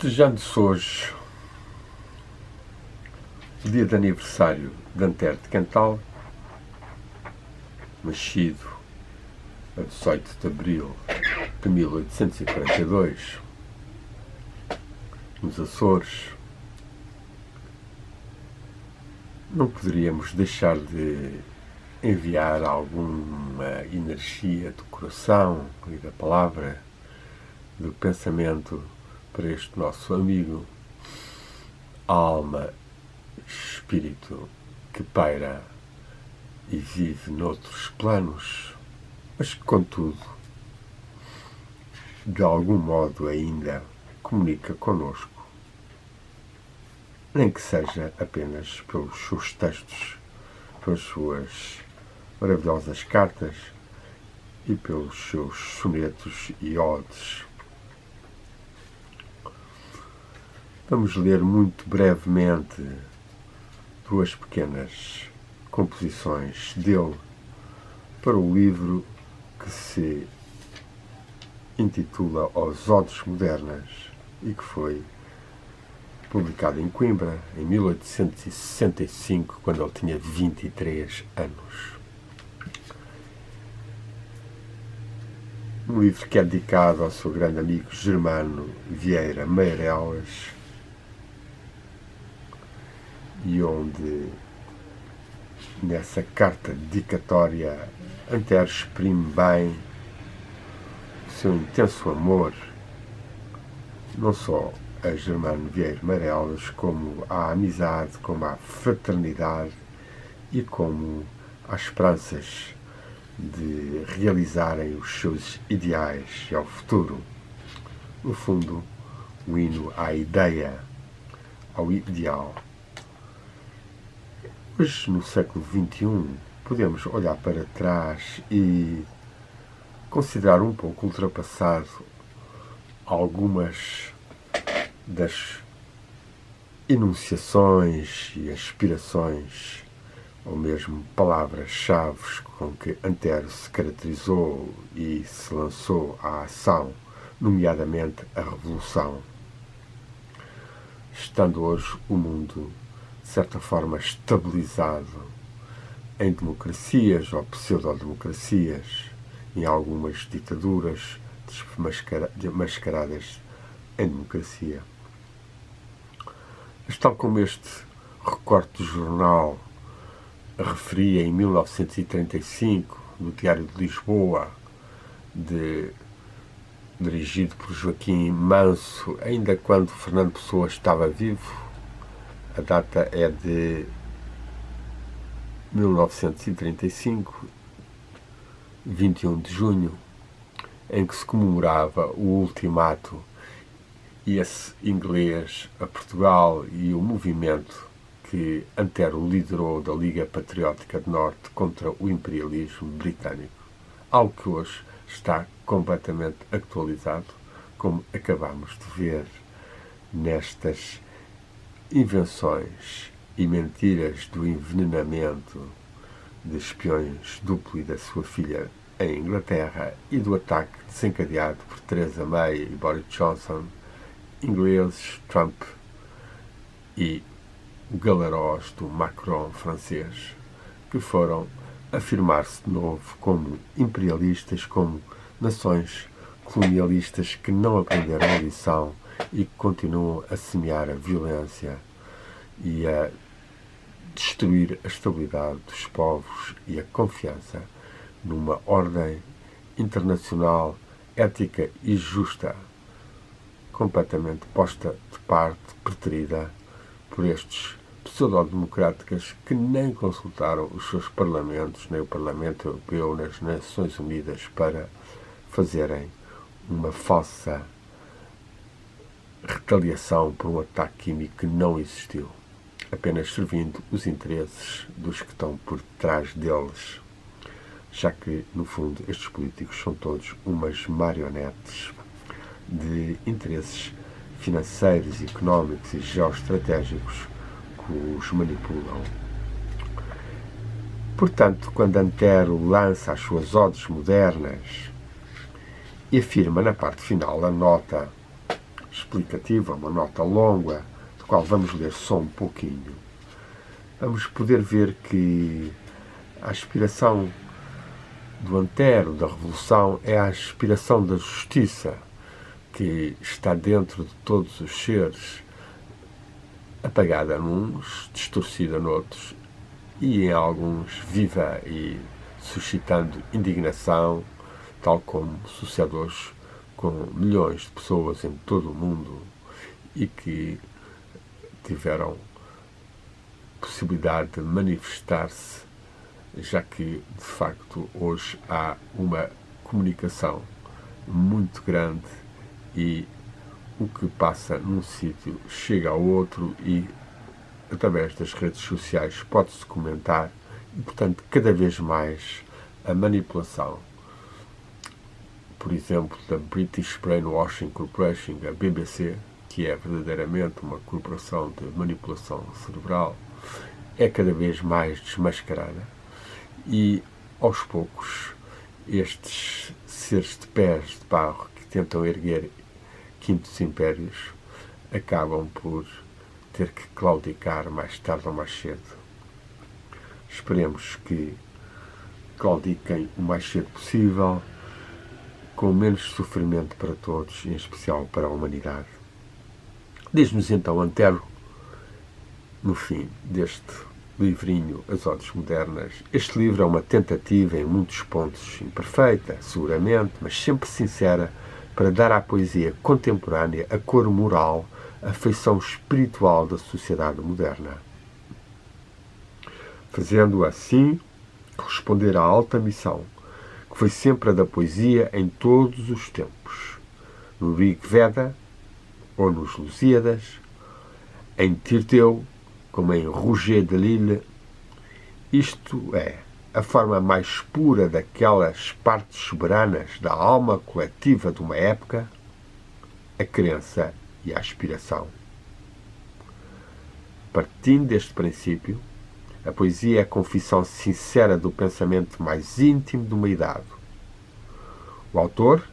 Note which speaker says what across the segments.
Speaker 1: Festejando-se hoje o dia de aniversário de Antero de Quental, nascido a 18 de abril de 1842, nos Açores, não poderíamos deixar de enviar alguma energia do coração e da palavra, do pensamento para este nosso amigo, alma, espírito que paira e vive noutros planos, mas que, contudo, de algum modo ainda comunica connosco, nem que seja apenas pelos seus textos, pelas suas maravilhosas cartas e pelos seus sonetos e odes. Vamos ler muito brevemente duas pequenas composições dele para o livro que se intitula Os Odes Modernas e que foi publicado em Coimbra em 1865, quando ele tinha 23 anos. Um livro que é dedicado ao seu grande amigo Germano Vieira Meireles, e onde, nessa carta dedicatória, Antero exprime bem o seu intenso amor, não só a Germano Vieira Meireles, como à amizade, como à fraternidade e como às esperanças de realizarem os seus ideais e ao futuro. No fundo, um hino à ideia, ao ideal. Hoje, no século XXI, podemos olhar para trás e considerar um pouco ultrapassado algumas das enunciações e aspirações, ou mesmo palavras-chave com que Antero se caracterizou e se lançou à ação, nomeadamente a revolução. Estando hoje o mundo de certa forma estabilizado em democracias ou pseudo-democracias, em algumas ditaduras mascaradas em democracia. Mas, tal como este recorte do jornal referia em 1935, no Diário de Lisboa, dirigido por Joaquim Manso, ainda quando Fernando Pessoa estava vivo, a data é de 1935, 21 de junho, em que se comemorava o ultimato e esse inglês a Portugal e o movimento que Antero liderou da Liga Patriótica do Norte contra o imperialismo britânico. Algo que hoje está completamente atualizado, como acabamos de ver nestas invenções e mentiras do envenenamento de espiões duplo e da sua filha em Inglaterra e do ataque desencadeado por Theresa May e Boris Johnson, ingleses, Trump e o galarós do Macron francês, que foram afirmar-se de novo como imperialistas, como nações colonialistas que não aprenderam a lição e que continuam a semear a violência e a destruir a estabilidade dos povos e a confiança numa ordem internacional ética e justa, completamente posta de parte, preterida por estes pseudo-democráticas que nem consultaram os seus parlamentos, nem o Parlamento Europeu, nem as Nações Unidas, para fazerem uma falsa retaliação por um ataque químico que não existiu, apenas servindo os interesses dos que estão por trás deles, já que, no fundo, estes políticos são todos umas marionetes de interesses financeiros, económicos e geoestratégicos que os manipulam. Portanto, quando Antero lança as suas odes modernas e afirma na parte final a nota explicativa, uma nota longa, do qual vamos ler só um pouquinho, vamos poder ver que a aspiração do Antero, da Revolução, é a aspiração da justiça, que está dentro de todos os seres, apagada nuns, distorcida noutros, e em alguns viva e suscitando indignação, tal como sucede hoje com milhões de pessoas em todo o mundo e que tiveram possibilidade de manifestar-se, já que, de facto, hoje há uma comunicação muito grande e o que passa num sítio chega ao outro e, através das redes sociais, pode-se comentar e, portanto, cada vez mais a manipulação, por exemplo, da British Brainwashing Corporation, a BBC, que é verdadeiramente uma corporação de manipulação cerebral, é cada vez mais desmascarada e, aos poucos, estes seres de pés de barro que tentam erguer quintos impérios acabam por ter que claudicar mais tarde ou mais cedo. Esperemos que claudiquem o mais cedo possível, com menos sofrimento para todos, em especial para a humanidade. Diz-nos então Antero, no fim deste livrinho As Odes Modernas, este livro é uma tentativa, em muitos pontos imperfeita, seguramente, mas sempre sincera, para dar à poesia contemporânea a cor moral, a feição espiritual da sociedade moderna. Fazendo assim corresponder à alta missão, que foi sempre a da poesia em todos os tempos, no Rig Veda ou nos Lusíadas, em Tirteu, como em Roger de Lille, isto é, a forma mais pura daquelas partes soberanas da alma coletiva de uma época, a crença e a aspiração. Partindo deste princípio, a poesia é a confissão sincera do pensamento mais íntimo de uma idade. O autor,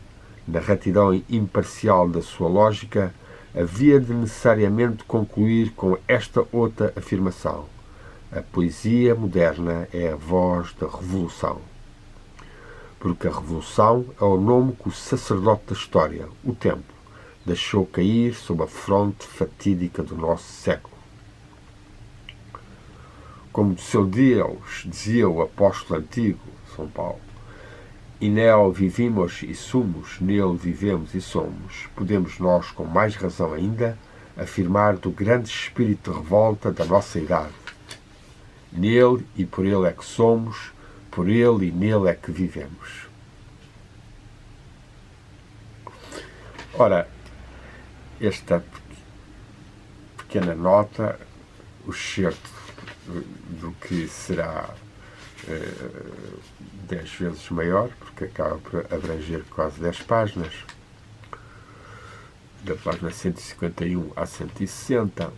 Speaker 1: na retidão imparcial da sua lógica, havia de necessariamente concluir com esta outra afirmação: a poesia moderna é a voz da revolução. Porque a revolução é o nome que o sacerdote da história, o tempo, deixou cair sob a fronte fatídica do nosso século. Como de seu Deus dizia o apóstolo antigo, São Paulo, e nele vivimos e somos, nele vivemos e somos, podemos nós, com mais razão ainda, afirmar do grande espírito de revolta da nossa idade. Nele e por ele é que somos, por ele e nele é que vivemos. Ora, esta pequena nota, o excerto do que será 10 vezes maior, porque acaba por abranger quase 10 páginas, da página 151 a 160,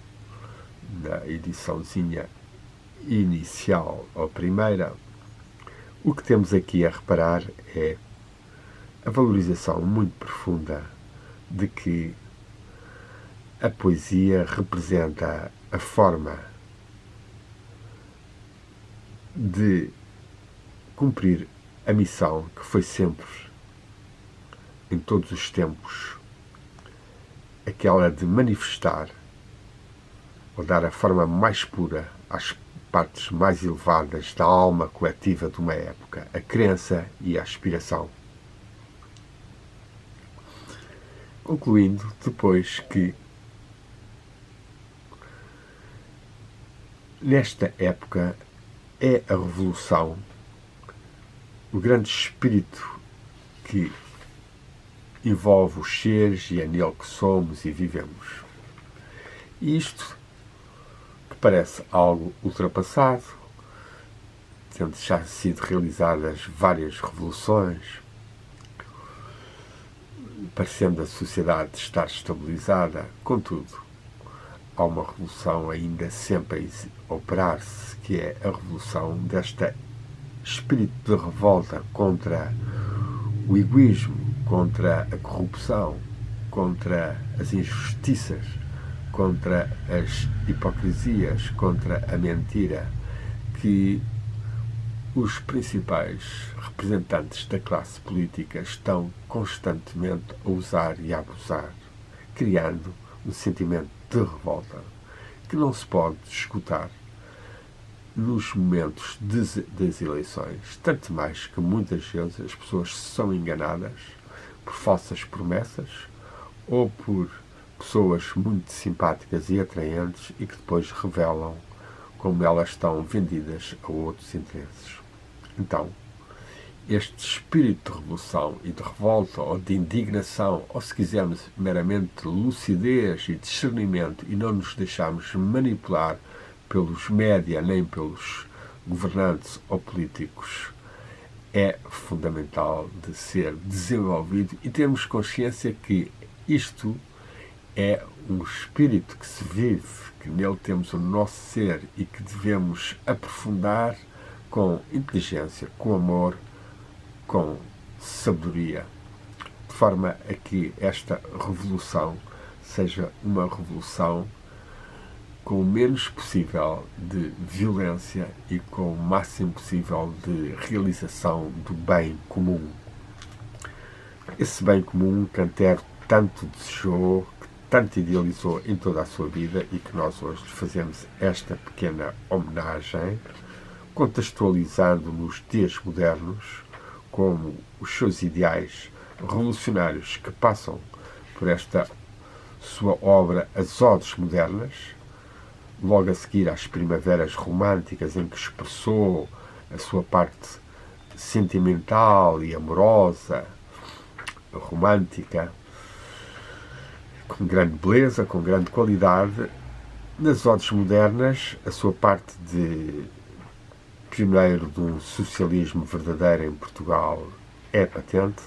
Speaker 1: na ediçãozinha inicial ou primeira. O que temos aqui a reparar é a valorização muito profunda de que a poesia representa a forma de cumprir a missão que foi sempre, em todos os tempos, aquela de manifestar ou dar a forma mais pura às partes mais elevadas da alma coletiva de uma época, a crença e a aspiração. Concluindo depois que, nesta época, é a revolução o grande espírito que envolve os seres e é nele que somos e vivemos. E isto, que parece algo ultrapassado, tendo já sido realizadas várias revoluções, parecendo a sociedade estar estabilizada, contudo, há uma revolução ainda sempre a operar-se, que é a revolução deste espírito de revolta contra o egoísmo, contra a corrupção, contra as injustiças, contra as hipocrisias, contra a mentira que os principais representantes da classe política estão constantemente a usar e a abusar, criando um sentimento de revolta que não se pode escutar nos momentos das eleições, tanto mais que muitas vezes as pessoas são enganadas por falsas promessas ou por pessoas muito simpáticas e atraentes e que depois revelam como elas estão vendidas a outros interesses. Então, este espírito de revolução e de revolta ou de indignação, ou se quisermos meramente lucidez e discernimento, e não nos deixarmos manipular pelos média nem pelos governantes ou políticos, é fundamental de ser desenvolvido e termos consciência que isto é um espírito que se vive, que nele temos o nosso ser e que devemos aprofundar com inteligência, com amor, com sabedoria, de forma a que esta revolução seja uma revolução com o menos possível de violência e com o máximo possível de realização do bem comum. Esse bem comum que Antero tanto desejou, que tanto idealizou em toda a sua vida e que nós hoje fazemos esta pequena homenagem, contextualizando nos dias modernos como os seus ideais revolucionários que passam por esta sua obra As Odes Modernas, logo a seguir às primaveras românticas em que expressou a sua parte sentimental e amorosa, romântica, com grande beleza, com grande qualidade. Nas Odes Modernas, a sua parte de pioneiro de um socialismo verdadeiro em Portugal é patente,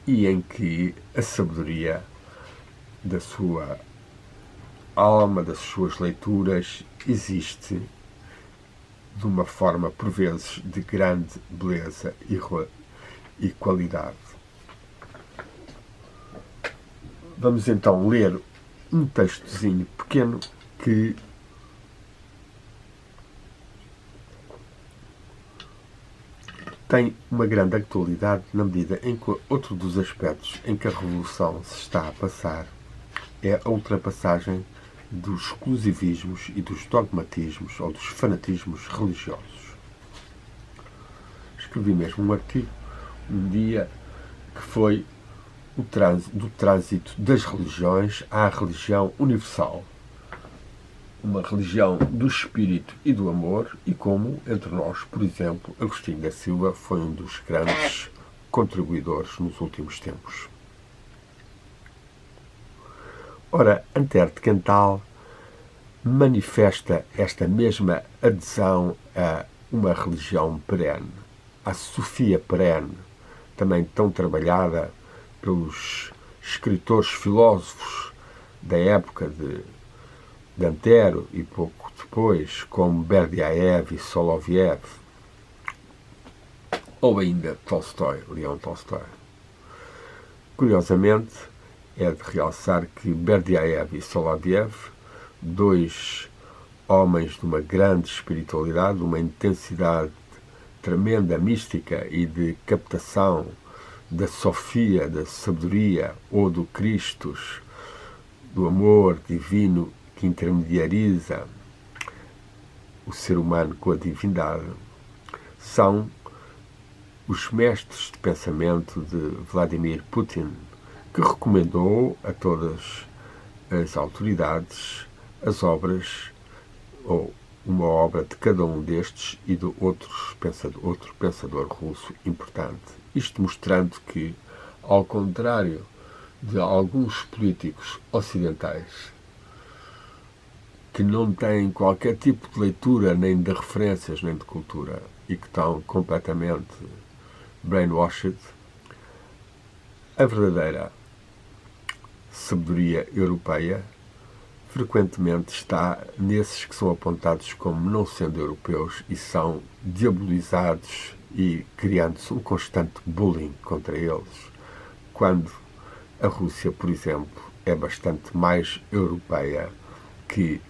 Speaker 1: e em que a sabedoria da sua alma, das suas leituras, existe de uma forma, por vezes, de grande beleza e qualidade. Vamos então ler um textozinho pequeno que tem uma grande atualidade na medida em que outro dos aspectos em que a revolução se está a passar é a ultrapassagem dos exclusivismos e dos dogmatismos ou dos fanatismos religiosos. Escrevi mesmo um artigo um dia que foi do trânsito das religiões à religião universal, uma religião do espírito e do amor, e como, entre nós, por exemplo, Agostinho da Silva foi um dos grandes contribuidores nos últimos tempos. Ora, Antero de Quental manifesta esta mesma adesão a uma religião perene, à Sofia perene, também tão trabalhada pelos escritores filósofos da época de Antero e pouco depois, como Berdiaev e Soloviev, ou ainda Tolstói, Leão Tolstói. Curiosamente, é de realçar que Berdiaev e Soloviev, dois homens de uma grande espiritualidade, de uma intensidade tremenda mística e de captação da Sofia, da sabedoria ou do Christus, do amor divino que intermediariza o ser humano com a divindade, são os mestres de pensamento de Vladimir Putin, que recomendou a todas as autoridades as obras, ou uma obra de cada um destes e de outro pensador russo importante. Isto mostrando que, ao contrário de alguns políticos ocidentais que não têm qualquer tipo de leitura, nem de referências, nem de cultura, e que estão completamente brainwashed, a verdadeira sabedoria europeia frequentemente está nesses que são apontados como não sendo europeus e são diabolizados e criando-se um constante bullying contra eles, quando A Rússia, por exemplo, é bastante mais europeia que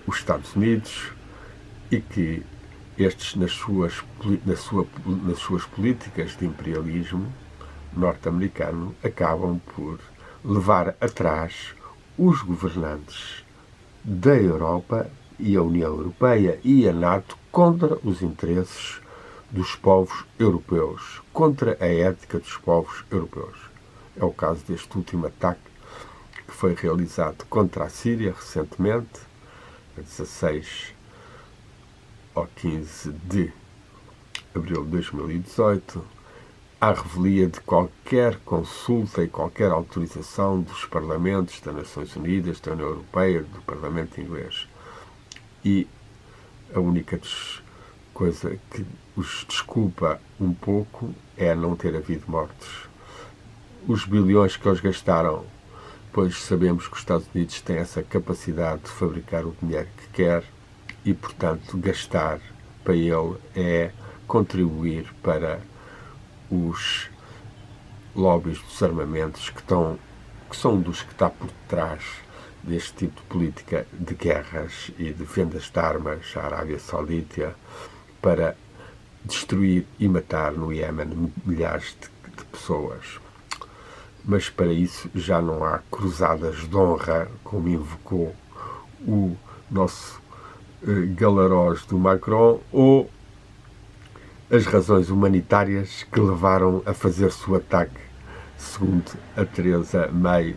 Speaker 1: os Estados Unidos e que estes, nas suas políticas de imperialismo norte-americano, acabam por levar atrás os governantes da Europa e a União Europeia e a NATO contra os interesses dos povos europeus, contra a ética dos povos europeus. É o caso deste último ataque que foi realizado contra a Síria recentemente, a 16 ou 15 de abril de 2018, à revelia de qualquer consulta e qualquer autorização dos parlamentos das Nações Unidas, da União Europeia, do Parlamento Inglês. E a única coisa que os desculpa um pouco é não ter havido mortos. Os bilhões que eles gastaram, pois sabemos que os Estados Unidos têm essa capacidade de fabricar o dinheiro que quer e, portanto, gastar para ele é contribuir para os lobbies dos armamentos que são dos que está por trás deste tipo de política de guerras e de vendas de armas à Arábia Saudita para destruir e matar no Iémen milhares de pessoas. Mas para isso já não há cruzadas de honra, como invocou o nosso galarós do Macron, ou as razões humanitárias que levaram a fazer-se o ataque, segundo a Theresa May,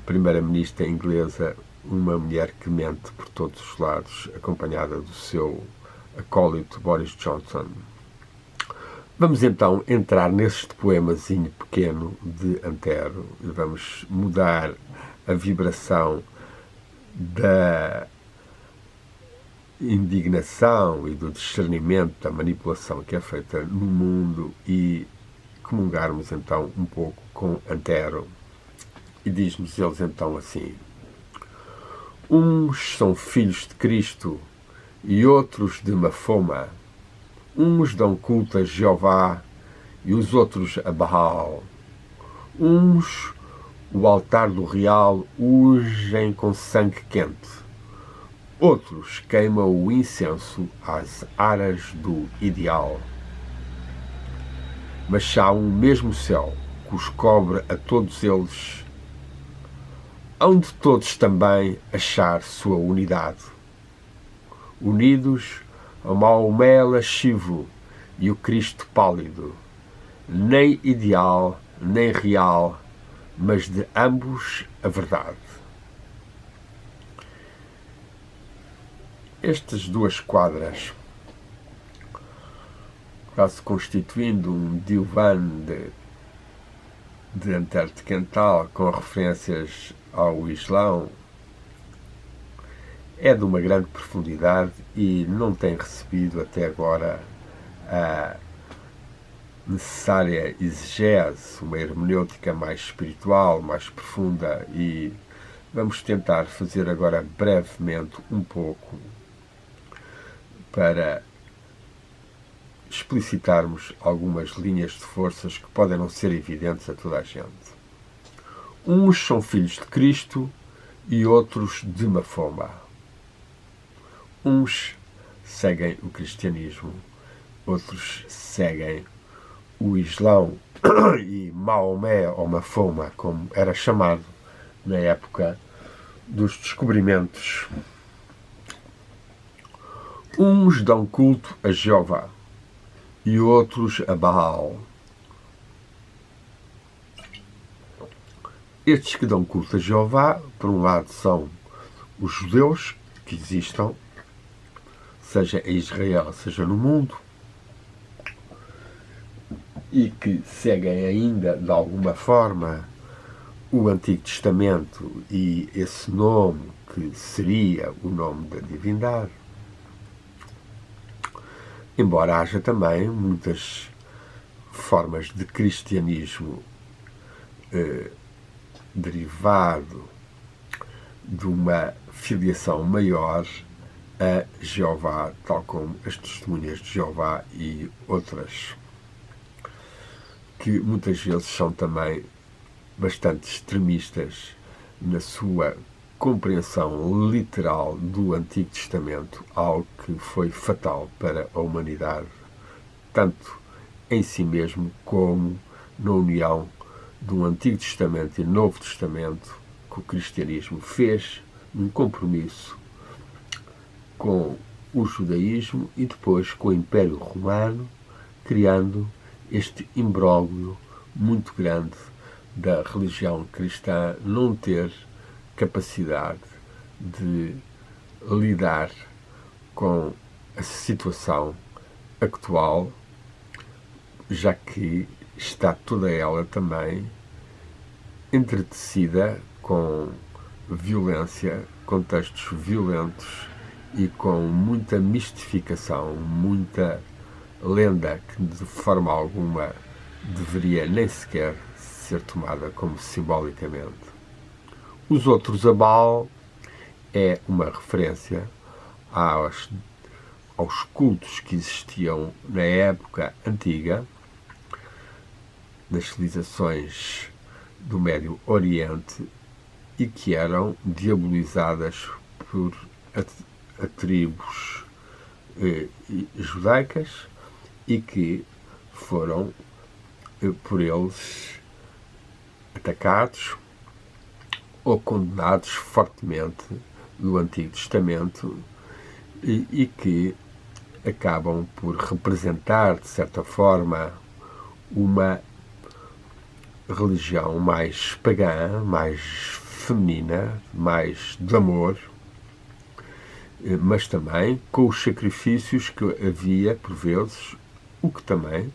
Speaker 1: primeira-ministra inglesa, uma mulher que mente por todos os lados, acompanhada do seu acólito Boris Johnson. Vamos então entrar neste poemazinho pequeno de Antero e vamos mudar a vibração da indignação e do discernimento da manipulação que é feita no mundo e comungarmos então um pouco com Antero. E diz-nos eles então assim: uns são filhos de Cristo e outros de Mafoma. Uns dão culto a Jeová e os outros a Baal. Uns o altar do real ungem com sangue quente. Outros queimam o incenso às aras do ideal. Mas há um mesmo céu que os cobre a todos eles, hão de todos também achar sua unidade. Unidos ao Maomé lascivo e o Cristo pálido, nem ideal, nem real, mas de ambos a verdade. Estas duas quadras, quase constituindo um divan de Antero de Quental com referências ao Islão, é de uma grande profundidade e não tem recebido até agora a necessária exegese, uma hermenêutica mais espiritual, mais profunda, e vamos tentar fazer agora brevemente um pouco para explicitarmos algumas linhas de forças que podem não ser evidentes a toda a gente. Uns são filhos de Cristo e outros de Mafoma. Uns seguem o cristianismo, outros seguem o Islão e Maomé ou Mafoma, como era chamado na época dos descobrimentos. Uns dão culto a Jeová e outros a Baal. Estes que dão culto a Jeová, por um lado, são os judeus que existam, seja em Israel, seja no mundo, e que seguem ainda, de alguma forma, o Antigo Testamento e esse nome que seria o nome da divindade. Embora haja também muitas formas de cristianismo derivado de uma filiação maior a Jeová, tal como as testemunhas de Jeová e outras, que muitas vezes são também bastante extremistas na sua compreensão literal do Antigo Testamento, algo que foi fatal para a humanidade, tanto em si mesmo como na união do Antigo Testamento e Novo Testamento, que o cristianismo fez um compromisso com o judaísmo e depois com o Império Romano, criando este imbróglio muito grande da religião cristã não ter capacidade de lidar com a situação atual, já que está toda ela também entretecida com violência, contextos violentos e com muita mistificação, muita lenda que de forma alguma deveria nem sequer ser tomada como simbolicamente. Os outros Abal é uma referência aos cultos que existiam na época antiga, nas civilizações do Médio Oriente, e que eram diabolizadas por tribos judaicas e que foram por eles atacados ou condenados fortemente do Antigo Testamento e que acabam por representar, de certa forma, uma religião mais pagã, mais feminina, mais de amor, mas também com os sacrifícios que havia, por vezes, o que também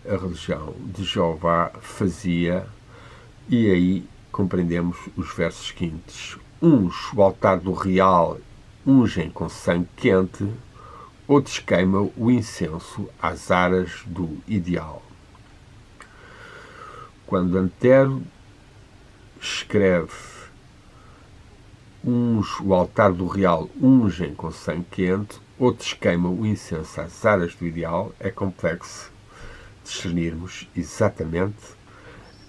Speaker 1: a religião de Jeová fazia, e aí compreendemos os versos seguintes. Uns o altar do real ungem com sangue quente, outros queimam o incenso às aras do ideal. Quando Antero escreve uns o altar do real ungem com sangue quente, outros queimam o incenso às aras do ideal, é complexo discernirmos exatamente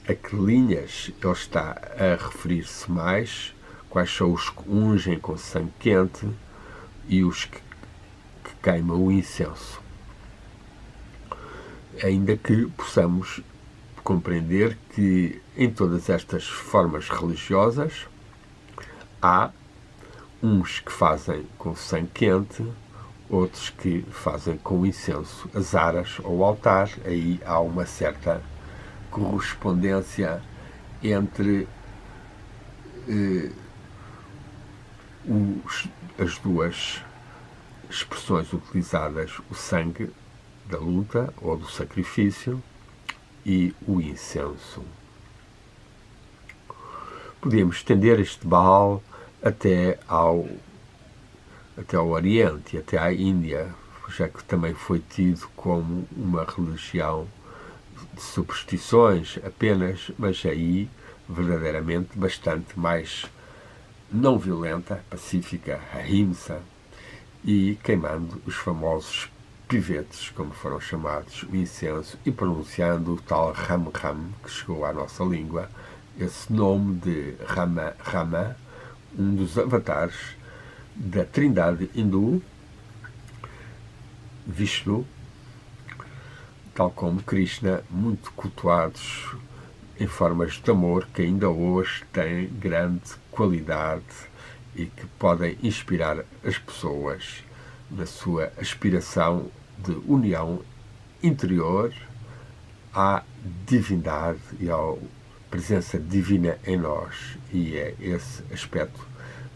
Speaker 1: a que linhas ele está a referir-se mais, quais são os que ungem com sangue quente e os que queimam o incenso. Ainda que possamos compreender que em todas estas formas religiosas há uns que fazem com sangue quente, outros que fazem com incenso as aras ou altar. Aí há uma certa correspondência entre as duas expressões utilizadas, o sangue da luta ou do sacrifício e o incenso. Podemos estender este Baal até ao Oriente, até à Índia, já que também foi tido como uma religião de superstições apenas, mas aí verdadeiramente bastante mais não violenta, pacífica, ahimsa, e queimando os famosos pivetes, como foram chamados, o incenso, e pronunciando o tal Ram Ram, que chegou à nossa língua, esse nome de Rama Rama, um dos avatares da trindade hindu, Vishnu, tal como Krishna, muito cultuados em formas de amor que ainda hoje têm grande qualidade e que podem inspirar as pessoas na sua aspiração de união interior à divindade e à presença divina em nós. E é esse aspecto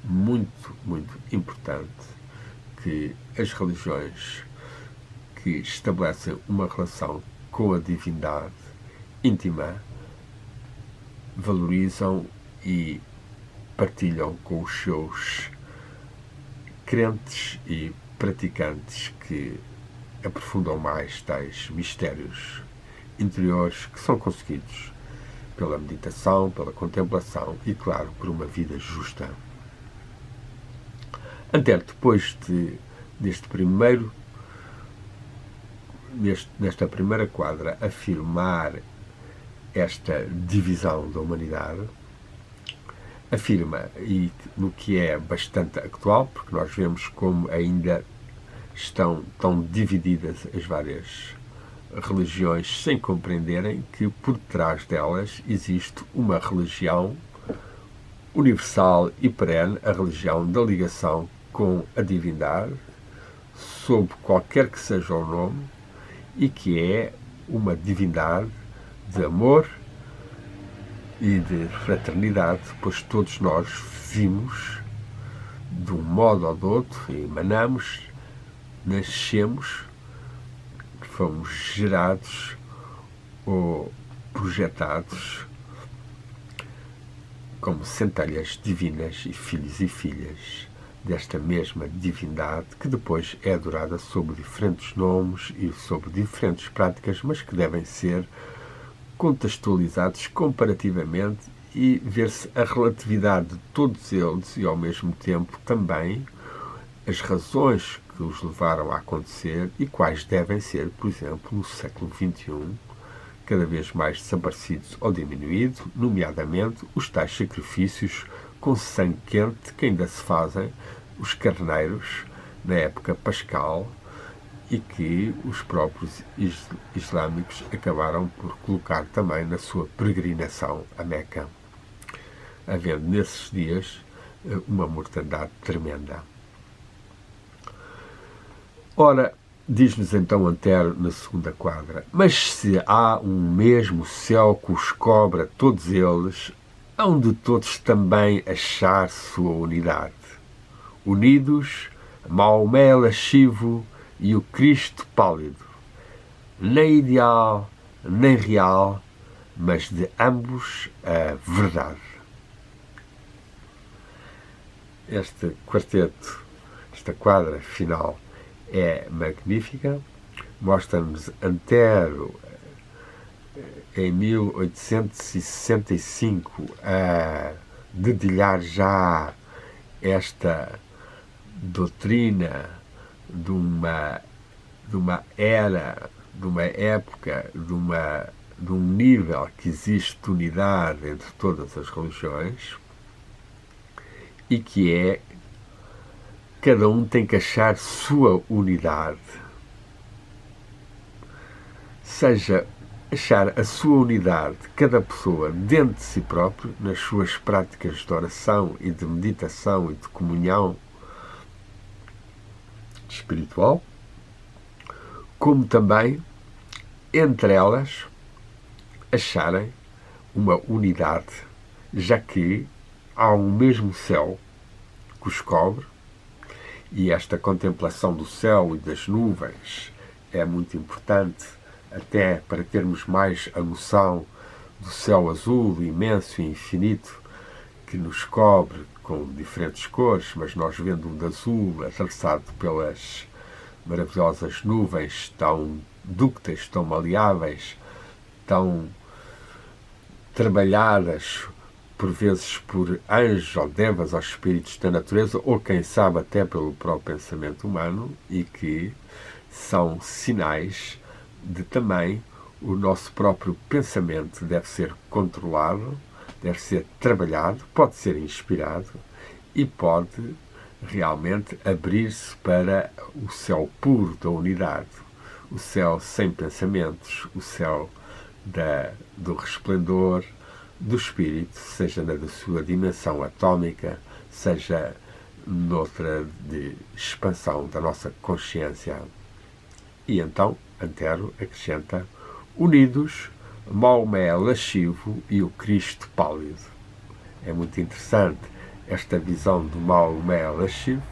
Speaker 1: muito, muito importante que as religiões que estabelecem uma relação com a divindade íntima valorizam e partilham com os seus crentes e praticantes que aprofundam mais tais mistérios interiores que são conseguidos pela meditação, pela contemplação e, claro, por uma vida justa. Antero, depois nesta primeira quadra, afirmar esta divisão da humanidade, afirma, e no que é bastante atual, porque nós vemos como ainda estão tão divididas as várias religiões sem compreenderem que por trás delas existe uma religião universal e perene, a religião da ligação com a divindade, sob qualquer que seja o nome, e que é uma divindade de amor e de fraternidade, pois todos nós vimos de um modo ou do outro, emanamos, nascemos, fomos gerados ou projetados como centelhas divinas e filhos desta mesma divindade, que depois é adorada sob diferentes nomes e sob diferentes práticas, mas que devem ser contextualizados comparativamente e ver-se a relatividade de todos eles e, ao mesmo tempo, também as razões que os levaram a acontecer e quais devem ser, por exemplo, no século XXI, cada vez mais desaparecidos ou diminuídos, nomeadamente os tais sacrifícios com sangue quente que ainda se fazem, os carneiros, na época pascal, e que os próprios islâmicos acabaram por colocar também na sua peregrinação a Meca, havendo nesses dias uma mortandade tremenda. Ora, diz-nos então Antero na segunda quadra: mas se há um mesmo céu que os cobre a todos eles, hão de todos também achar sua unidade. Unidos, Maomé lascivo e o Cristo pálido, nem ideal, nem real, mas de ambos a verdade. Este quarteto, esta quadra final, é magnífica, mostra-nos Antero em 1865 a dedilhar já esta doutrina de uma era, de uma época, de um nível que existe de unidade entre todas as religiões e que é cada um tem que achar sua unidade, seja achar a sua unidade, cada pessoa dentro de si próprio, nas suas práticas de oração e de meditação e de comunhão espiritual, como também entre elas acharem uma unidade, já que há um mesmo céu que os cobre, e esta contemplação do céu e das nuvens é muito importante até para termos mais a noção do céu azul, imenso e infinito, que nos cobre com diferentes cores, mas nós vendo um de azul atravessado pelas maravilhosas nuvens tão dúcteis, tão maleáveis, tão trabalhadas por vezes por anjos ou devas ou espíritos da natureza, ou quem sabe até pelo próprio pensamento humano, e que são sinais de também o nosso próprio pensamento deve ser controlado, deve ser trabalhado, pode ser inspirado e pode realmente abrir-se para o céu puro da unidade, o céu sem pensamentos, o céu do resplendor do espírito, seja na da sua dimensão atómica, seja noutra de expansão da nossa consciência. E então Antero acrescenta: unidos, Maomé lascivo e o Cristo pálido. É muito interessante esta visão do Maomé lascivo,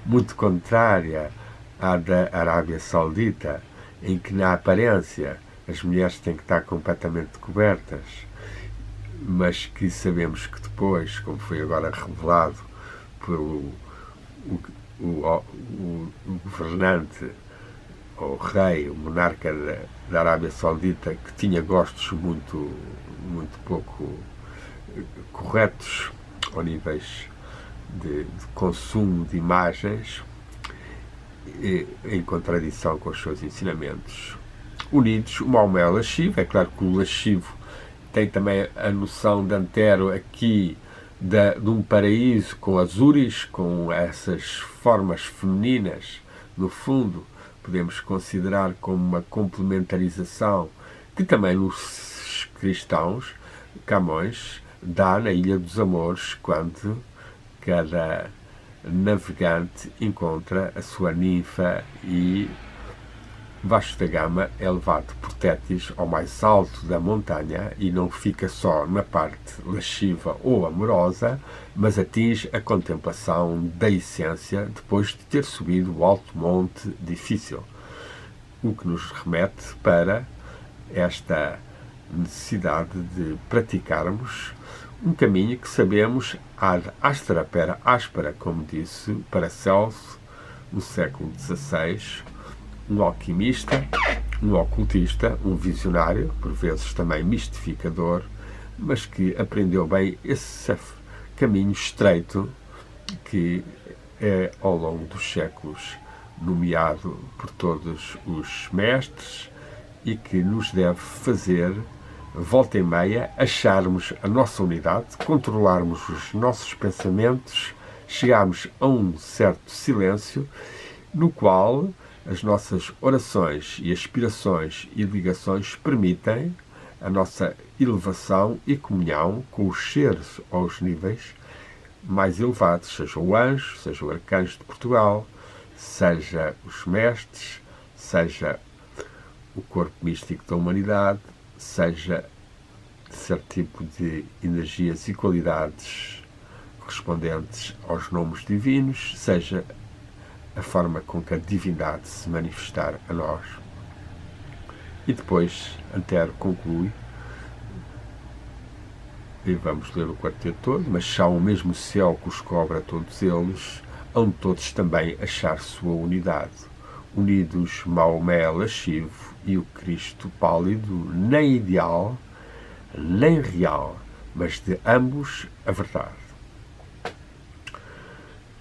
Speaker 1: muito contrária à da Arábia Saudita, em que na aparência as mulheres têm que estar completamente cobertas, mas que sabemos que depois, como foi agora revelado pelo o governante, o rei, o monarca da Arábia Saudita, que tinha gostos muito pouco corretos ao níveis de consumo de imagens, em contradição com os seus ensinamentos. Unidos, o Maomé lascivo, é claro que o lascivo tem também a noção de Antero aqui de um paraíso com azures, com essas formas femininas, no fundo, podemos considerar como uma complementarização que também os cristãos, Camões, dá na Ilha dos Amores, quando cada navegante encontra a sua ninfa e Vasco da Gama é levado por Tétis ao mais alto da montanha e não fica só na parte lasciva ou amorosa, mas atinge a contemplação da essência depois de ter subido o alto monte difícil, o que nos remete para esta necessidade de praticarmos um caminho que sabemos ad astra per aspera, como disse Paracelso no século XVI, um alquimista, um ocultista, um visionário, por vezes também mistificador, mas que aprendeu bem esse caminho estreito que é, ao longo dos séculos, nomeado por todos os mestres e que nos deve fazer, volta e meia, acharmos a nossa unidade, controlarmos os nossos pensamentos, chegarmos a um certo silêncio no qual as nossas orações e aspirações e ligações permitem a nossa elevação e comunhão com os seres aos níveis mais elevados, seja o anjo, seja o arcanjo de Portugal, seja os mestres, seja o corpo místico da humanidade, seja certo tipo de energias e qualidades correspondentes aos nomes divinos, seja a forma com que a divindade se manifestar a nós. E depois Antero conclui, e vamos ler o quarteto todo, mas só o mesmo céu que os cobra todos eles, hão todos também achar sua unidade. Unidos Maomé lascivo e o Cristo pálido, nem ideal, nem real, mas de ambos a verdade.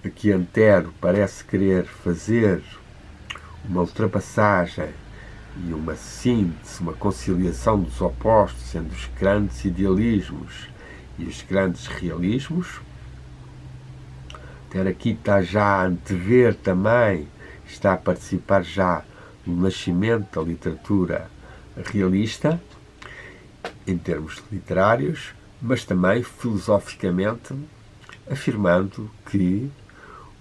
Speaker 1: Aqui Antero parece querer fazer uma ultrapassagem e uma síntese, uma conciliação dos opostos entre os grandes idealismos e os grandes realismos. Antero aqui está já a antever também, está a participar já no nascimento da literatura realista, em termos literários, mas também filosoficamente, afirmando que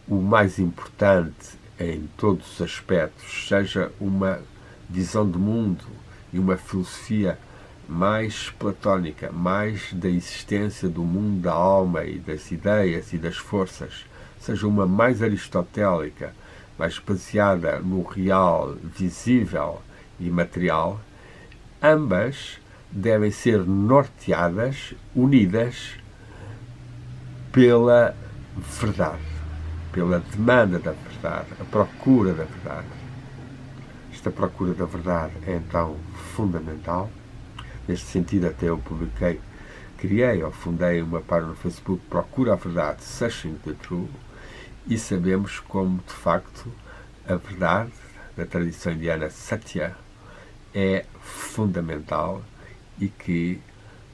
Speaker 1: o mais importante em todos os aspectos, seja uma visão do mundo e uma filosofia mais platónica, mais da existência do mundo da alma e das ideias e das forças, seja uma mais aristotélica, mais baseada no real, visível e material, ambas devem ser norteadas, unidas pela verdade, pela demanda da verdade, a procura da verdade. Esta procura da verdade é então fundamental. Neste sentido, até eu criei ou fundei uma página no Facebook, Procura a Verdade, Searching the Truth, e sabemos como, de facto, a verdade, na tradição indiana Satya, é fundamental e que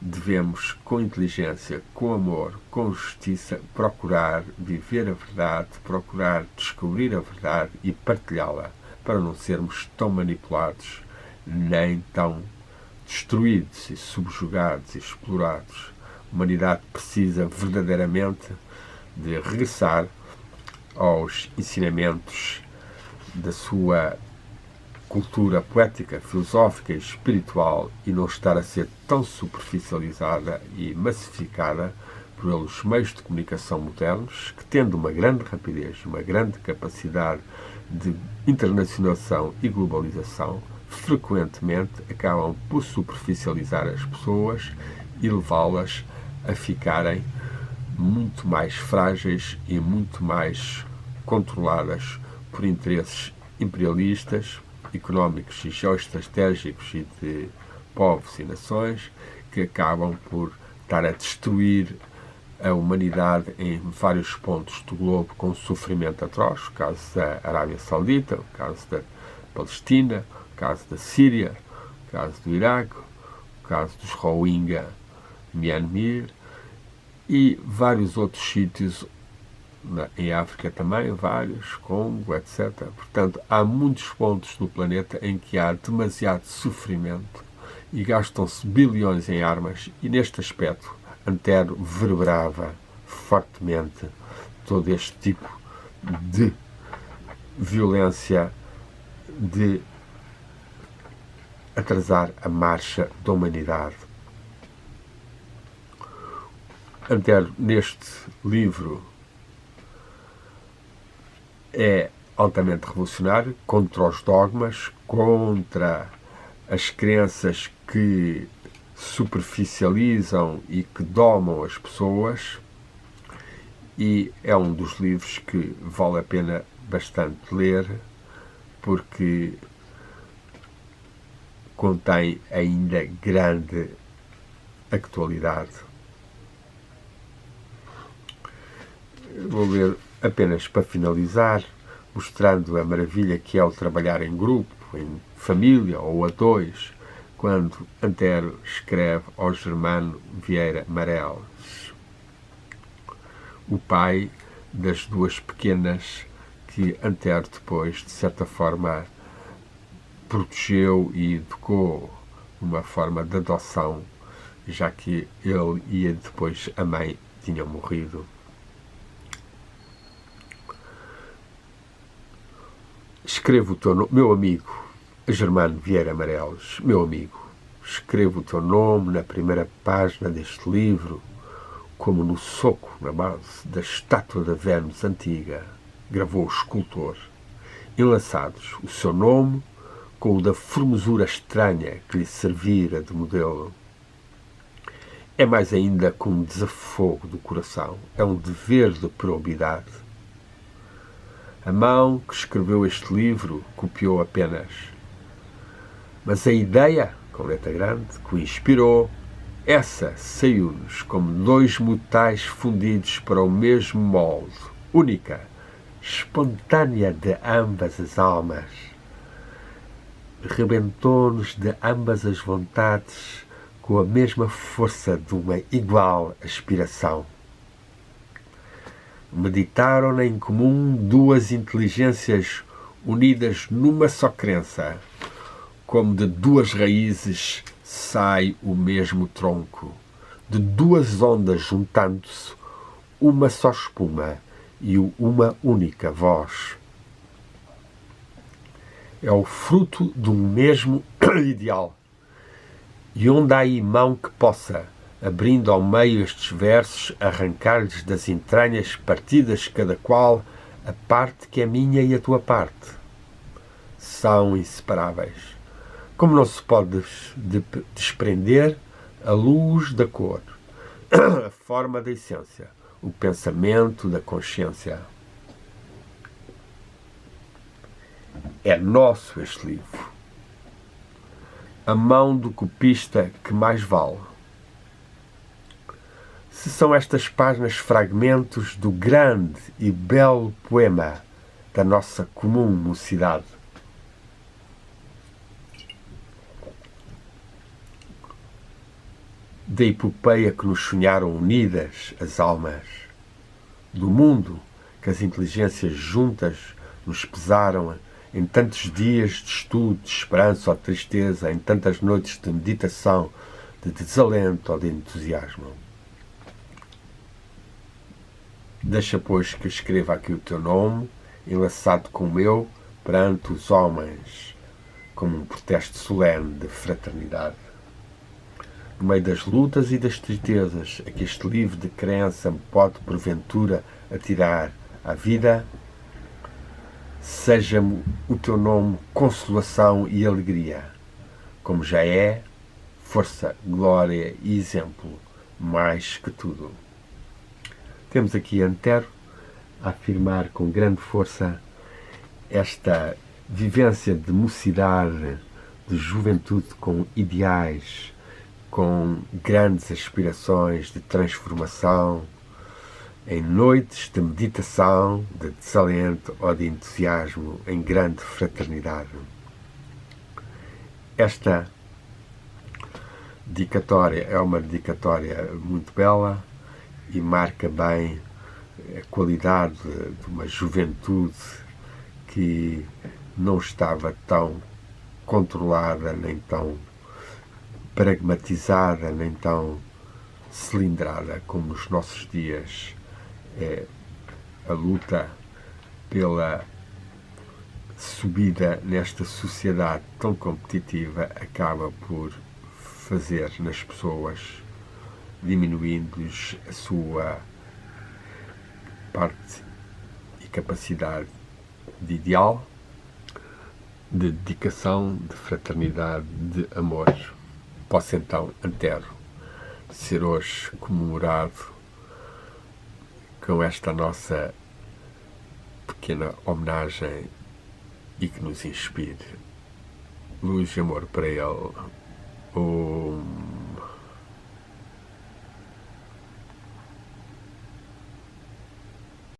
Speaker 1: devemos, com inteligência, com amor, com justiça, procurar viver a verdade, procurar descobrir a verdade e partilhá-la, para não sermos tão manipulados, nem tão destruídos e subjugados e explorados. A humanidade precisa verdadeiramente de regressar aos ensinamentos da sua cultura poética, filosófica e espiritual e não estar a ser tão superficializada e massificada pelos meios de comunicação modernos, que, tendo uma grande rapidez, uma grande capacidade de internacionalização e globalização, frequentemente acabam por superficializar as pessoas e levá-las a ficarem muito mais frágeis e muito mais controladas por interesses imperialistas, económicos e geoestratégicos e de povos e nações, que acabam por estar a destruir a humanidade em vários pontos do globo com sofrimento atroz, o caso da Arábia Saudita, o caso da Palestina, o caso da Síria, o caso do Iraque, o caso dos Rohingya, Myanmar, e vários outros sítios em África também, vários, Congo, etc. Portanto, há muitos pontos no planeta em que há demasiado sofrimento e gastam-se bilhões em armas, e neste aspecto Antero verbrava fortemente todo este tipo de violência, de atrasar a marcha da humanidade. Antero, neste livro, é altamente revolucionário, contra os dogmas, contra as crenças que superficializam e que domam as pessoas, e é um dos livros que vale a pena bastante ler, porque contém ainda grande atualidade. Vou ler apenas para finalizar, mostrando a maravilha que é o trabalhar em grupo, em família ou a dois, quando Antero escreve ao Germano Vieira Mareles, o pai das duas pequenas que Antero depois, de certa forma, protegeu e educou, uma forma de adoção, já que ele e depois a mãe tinham morrido. Escrevo o teu nome, meu amigo, Germano Vieira Mareles, meu amigo, escrevo o teu nome na primeira página deste livro, como no soco na base da estátua da Vênus antiga, gravou o escultor, enlaçados o seu nome com o da formosura estranha que lhe servira de modelo. É mais ainda com um desafogo do coração, é um dever de probidade. A mão que escreveu este livro copiou apenas, mas a ideia, com letra grande, que o inspirou, essa saiu-nos como dois metais fundidos para o mesmo molde, única, espontânea de ambas as almas. Rebentou-nos de ambas as vontades com a mesma força de uma igual aspiração. Meditaram em comum duas inteligências unidas numa só crença, como de duas raízes sai o mesmo tronco, de duas ondas juntando-se, uma só espuma e uma única voz. É o fruto de um mesmo ideal. E onde há aí mão que possa, abrindo ao meio estes versos, arrancar-lhes das entranhas partidas cada qual a parte que é minha e a tua parte. São inseparáveis. Como não se pode desprender a luz da cor, a forma da essência, o pensamento da consciência. É nosso este livro. A mão do copista que mais vale. Se são estas páginas fragmentos do grande e belo poema da nossa comum mocidade. Da epopeia que nos sonharam unidas as almas, do mundo que as inteligências juntas nos pesaram em tantos dias de estudo, de esperança ou de tristeza, em tantas noites de meditação, de desalento ou de entusiasmo. Deixa, pois, que escreva aqui o teu nome, enlaçado com o meu, perante os homens, como um protesto solene de fraternidade. No meio das lutas e das tristezas a que este livro de crença me pode, porventura, atirar à vida, seja-me o teu nome consolação e alegria, como já é, força, glória e exemplo, mais que tudo. Temos aqui Antero a afirmar com grande força esta vivência de mocidade, de juventude com ideais, com grandes aspirações de transformação, em noites de meditação, de desalento ou de entusiasmo, em grande fraternidade. Esta dedicatória é uma dedicatória muito bela e marca bem a qualidade de uma juventude que não estava tão controlada, nem tão pragmatizada, nem tão cilindrada como nos nossos dias. A luta pela subida nesta sociedade tão competitiva acaba por fazer nas pessoas, diminuindo-lhes a sua parte e capacidade de ideal, de dedicação, de fraternidade, de amor. Posso então, Antero, ser hoje comemorado com esta nossa pequena homenagem e que nos inspire luz e amor para ele.